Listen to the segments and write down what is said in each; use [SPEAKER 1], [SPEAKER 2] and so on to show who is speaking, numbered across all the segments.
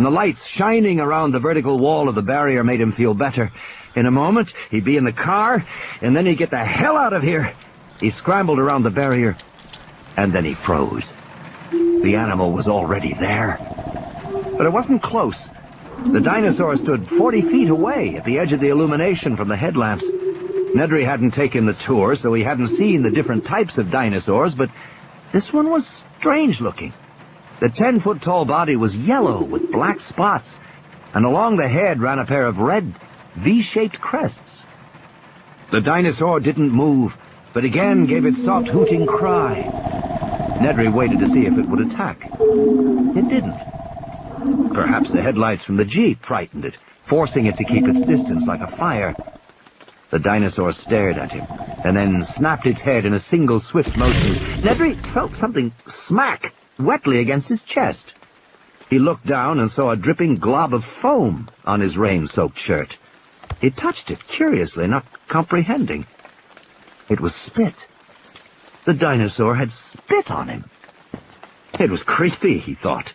[SPEAKER 1] And the lights shining around the vertical wall of the barrier made him feel better. In a moment, he'd be in the car, and then he'd get the hell out of here. He scrambled around the barrier, and then he froze. The animal was already there. But it wasn't close. The dinosaur stood 40 feet away at the edge of the illumination from the headlamps. Nedry hadn't taken the tour, so he hadn't seen the different types of dinosaurs, but this one was strange-looking. The 10-foot-tall body was yellow with black spots, and along the head ran a pair of red, V-shaped crests. The dinosaur didn't move, but again gave its soft hooting cry. Nedry waited to see if it would attack. It didn't. Perhaps the headlights from the Jeep frightened it, forcing it to keep its distance like a fire. The dinosaur stared at him, and then snapped its head in a single swift motion. Nedry felt something smack wetly against his chest. He looked down and saw a dripping glob of foam on his rain-soaked shirt. He touched it curiously, not comprehending. It was spit. The dinosaur had spit on him. It was creepy, he thought.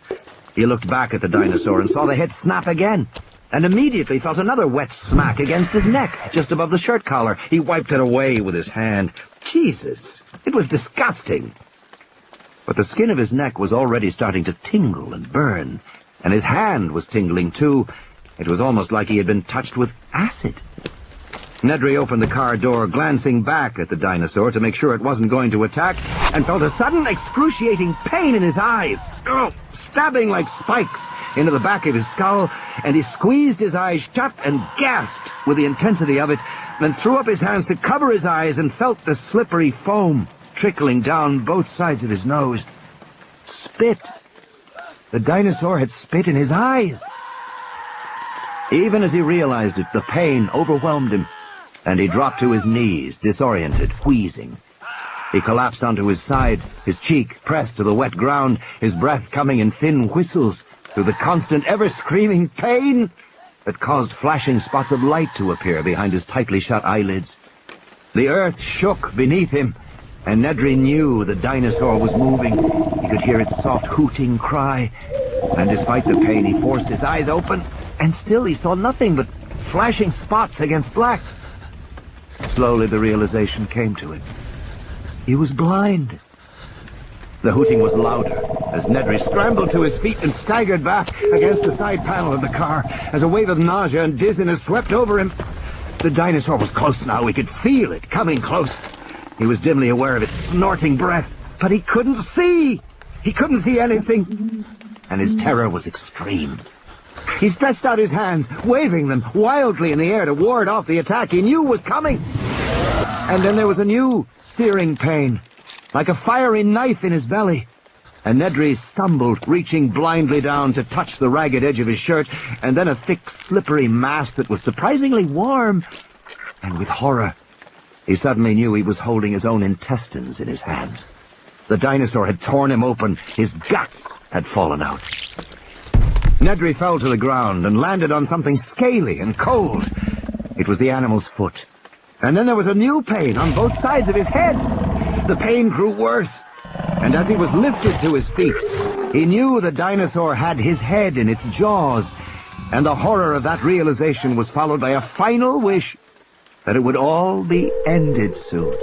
[SPEAKER 1] He looked back at the dinosaur and saw the head snap again, and immediately felt another wet smack against his neck, just above the shirt collar. He wiped it away with his hand. Jesus, it was disgusting. But the skin of his neck was already starting to tingle and burn, and his hand was tingling too. It was almost like he had been touched with acid. Nedry opened the car door, glancing back at the dinosaur to make sure it wasn't going to attack, and felt a sudden excruciating pain in his eyes, stabbing like spikes into the back of his skull, and he squeezed his eyes shut and gasped with the intensity of it, then threw up his hands to cover his eyes and felt the slippery foam trickling down both sides of his nose. Spit. The dinosaur had spit in his eyes. Even as he realized it, the pain overwhelmed him, and he dropped to his knees, disoriented, wheezing. He collapsed onto his side, his cheek pressed to the wet ground, his breath coming in thin whistles through the constant, ever-screaming pain that caused flashing spots of light to appear behind his tightly shut eyelids. The earth shook beneath him, and Nedry knew the dinosaur was moving. He could hear its soft hooting cry, and despite the pain, he forced his eyes open, and still he saw nothing but flashing spots against black. Slowly the realization came to him. He was blind. The hooting was louder as Nedry scrambled to his feet and staggered back against the side panel of the car as a wave of nausea and dizziness swept over him. The dinosaur was close now. He could feel it coming close. He was dimly aware of its snorting breath, but he couldn't see. He couldn't see anything, and his terror was extreme. He stretched out his hands, waving them wildly in the air to ward off the attack he knew was coming. And then there was a new searing pain, like a fiery knife in his belly. And Nedry stumbled, reaching blindly down to touch the ragged edge of his shirt, and then a thick, slippery mass that was surprisingly warm. And with horror, he suddenly knew he was holding his own intestines in his hands. The dinosaur had torn him open. His guts had fallen out. Nedry fell to the ground and landed on something scaly and cold. It was the animal's foot. And then there was a new pain on both sides of his head. The pain grew worse, and as he was lifted to his feet, he knew the dinosaur had his head in its jaws, and the horror of that realization was followed by a final wish that it would all be ended soon.